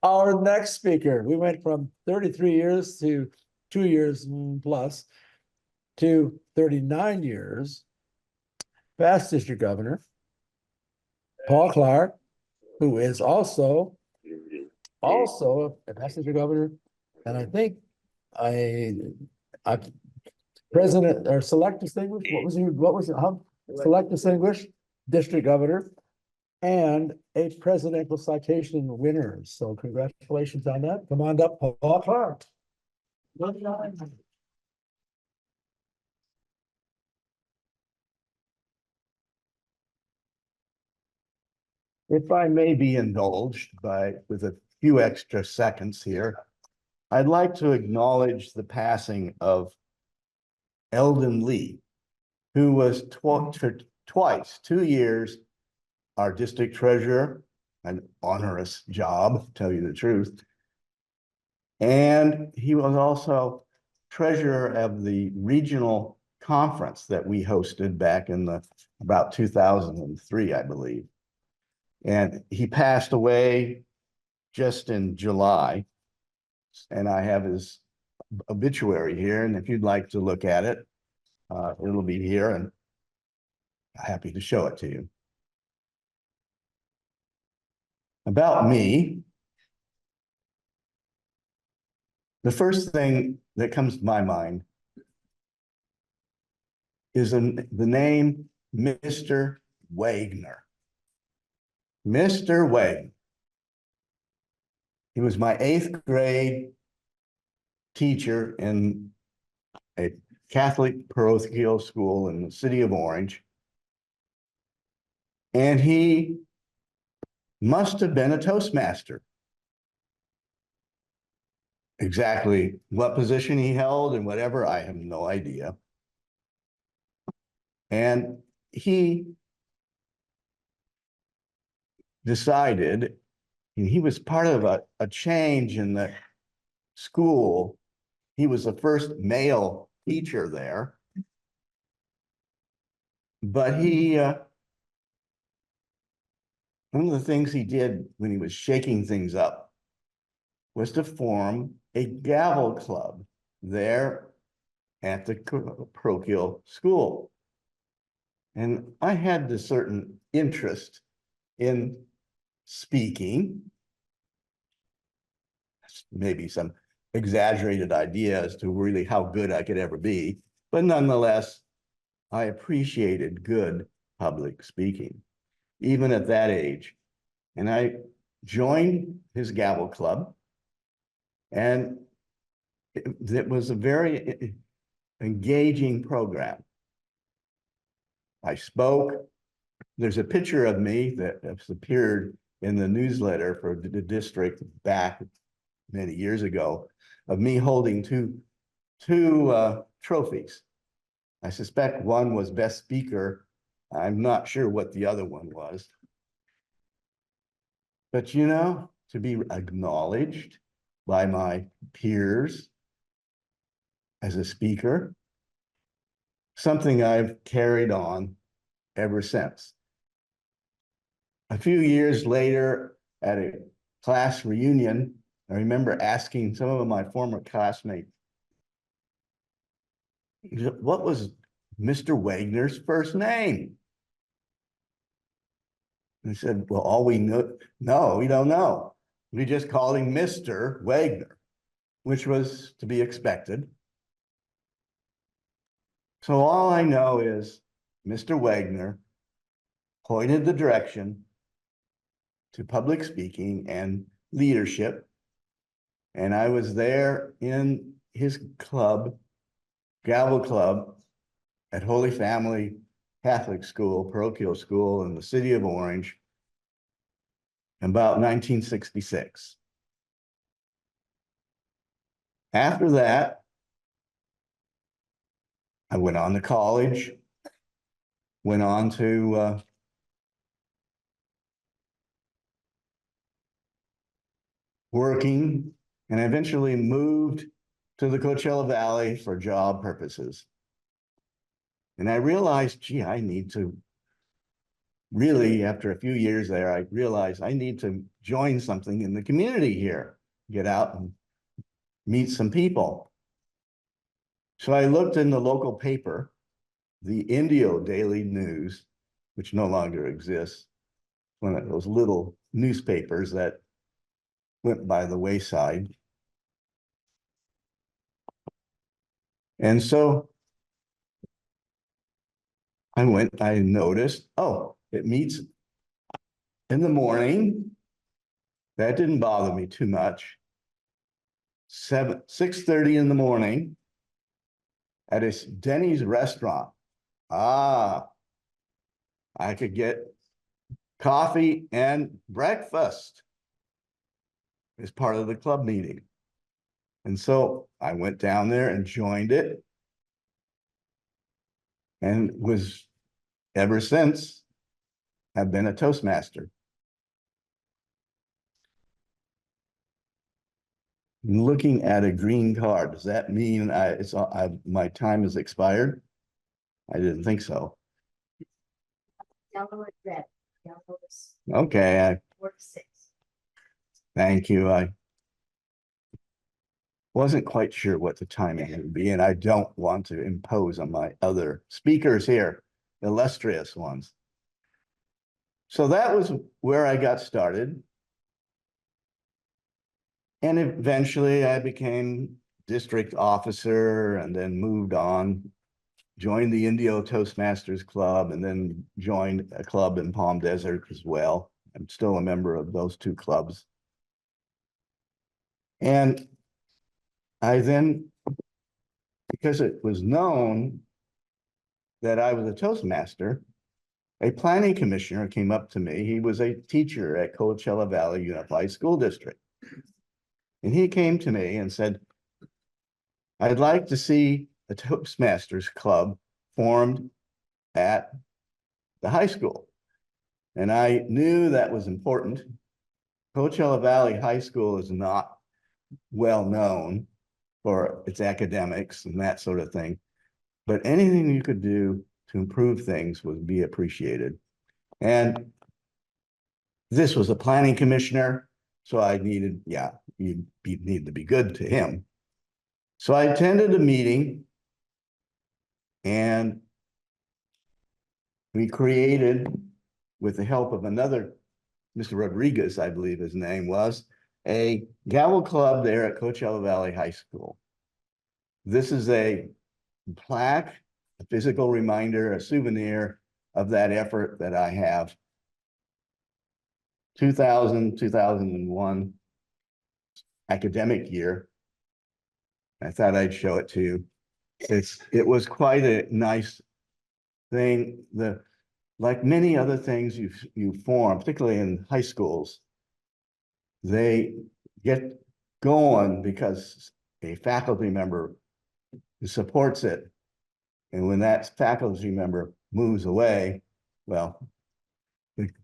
Our next speaker, we went from 33 years to 2 years plus to 39 years. Past district governor, Paul Clark, who is also a past district governor, and I think I president or select distinguished. What was it? Select distinguished district governor and a presidential citation winner. So congratulations on that. Come on up, Paul Clark. If I may be indulged with a few extra seconds here, I'd like to acknowledge the passing of Eldon Lee, who was twice, 2 years, our district treasurer, an onerous job, to tell you the truth. And he was also treasurer of the regional conference that we hosted back in about 2003, I believe. And he passed away just in July. And I have his obituary here. And if you'd like to look at it, it'll be here, and I'm happy to show it to you. About me, the first thing that comes to my mind is the name Mr. Wagner. Mr. Wagner. He was my 8th grade teacher in a Catholic parochial school in the city of Orange. And he must have been a Toastmaster. Exactly what position he held and whatever, I have no idea. And he decided, and he was part of a change in the school. He was the first male teacher there. But one of the things he did when he was shaking things up was to form a gavel club there at the parochial school. And I had this certain interest in speaking, maybe some exaggerated idea as to really how good I could ever be, but nonetheless, I appreciated good public speaking, even at that age. And I joined his gavel club, and it was a very engaging program. I spoke. There's a picture of me that has appeared in the newsletter for the district back many years ago of me holding two trophies. I suspect one was best speaker. I'm not sure what the other one was. But you know, to be acknowledged by my peers as a speaker, something I've carried on ever since. A few years later, at a class reunion, I remember asking some of my former classmates, what was Mr. Wagner's first name? And he said, well, all we know, no, we don't know. We just called him Mr. Wagner, which was to be expected. So all I know is Mr. Wagner pointed the direction to public speaking and leadership. And I was there in his club, Gavel Club, at Holy Family Catholic School, parochial school in the city of Orange, in about 1966. After that, I went on to college, went on to working, and eventually moved to the Coachella Valley for job purposes. And I realized, gee, I need to really, after a few years there, I realized I need to join something in the community here, get out and meet some people. So I looked in the local paper, the Indio Daily News, which no longer exists, one of those little newspapers that went by the wayside. And so I noticed, oh, it meets in the morning. That didn't bother me too much. 6:30 in the morning at a Denny's restaurant. I could get coffee and breakfast as part of the club meeting. And so I went down there and joined it. And was ever since have been a Toastmaster. Looking at a green card, does that mean my time has expired? I didn't think so. Yellow and red. Yellow is Okay, 4 to 6. thank you. I wasn't quite sure what the timing would be, and I don't want to impose on my other speakers here, illustrious ones. So that was where I got started. And eventually I became district officer and then moved on, joined the Indio Toastmasters Club, and then joined a club in Palm Desert as well. I'm still a member of those two clubs. And I then, because it was known that I was a Toastmaster, a planning commissioner came up to me. He was a teacher at Coachella Valley Unified School District. And he came to me and said, I'd like to see a Toastmasters club formed at the high school. And I knew that was important. Coachella Valley High School is not well known for its academics and that sort of thing, but anything you could do to improve things would be appreciated. And this was a planning commissioner, so I needed, you need to be good to him. So I attended a meeting and we created, with the help of another, Mr. Rodriguez, I believe his name was, a gavel club there at Coachella Valley High School. This is a plaque, a physical reminder, a souvenir of that effort that I have. 2001 academic year. I thought I'd show it to you. It was quite a nice thing. Like many other things you form, particularly in high schools, they get going because a faculty member supports it. And when that faculty member moves away, well,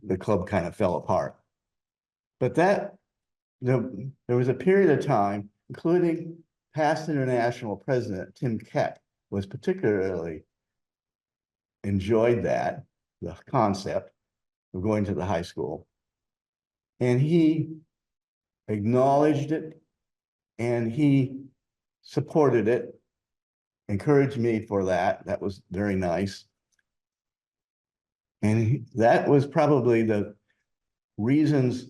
the club kind of fell apart. But there was a period of time, including past international president Tim Keck was particularly enjoyed that, the concept of going to the high school. And he acknowledged it and he supported it, encouraged me for that. That was very nice. And that was probably the reasons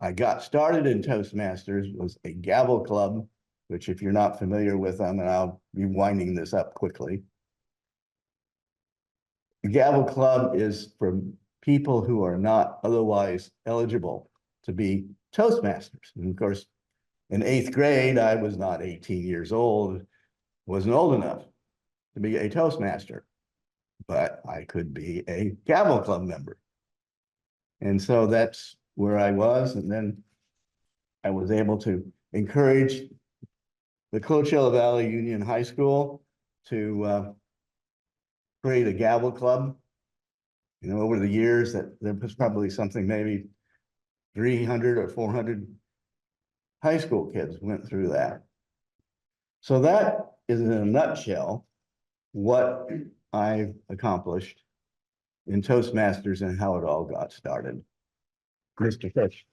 I got started in Toastmasters, was a gavel club, which if you're not familiar with them, and I'll be winding this up quickly. The gavel club is for people who are not otherwise eligible to be Toastmasters. And of course, in 8th grade, I was not 18 years old, wasn't old enough to be a Toastmaster, but I could be a gavel club member. And so that's where I was. And then I was able to encourage the Coachella Valley Union High School to create a gavel club. You know, over the years that there was probably something, maybe 300 or 400 high school kids went through that. So that is in a nutshell what I've accomplished in Toastmasters and how it all got started. Mr. Fish.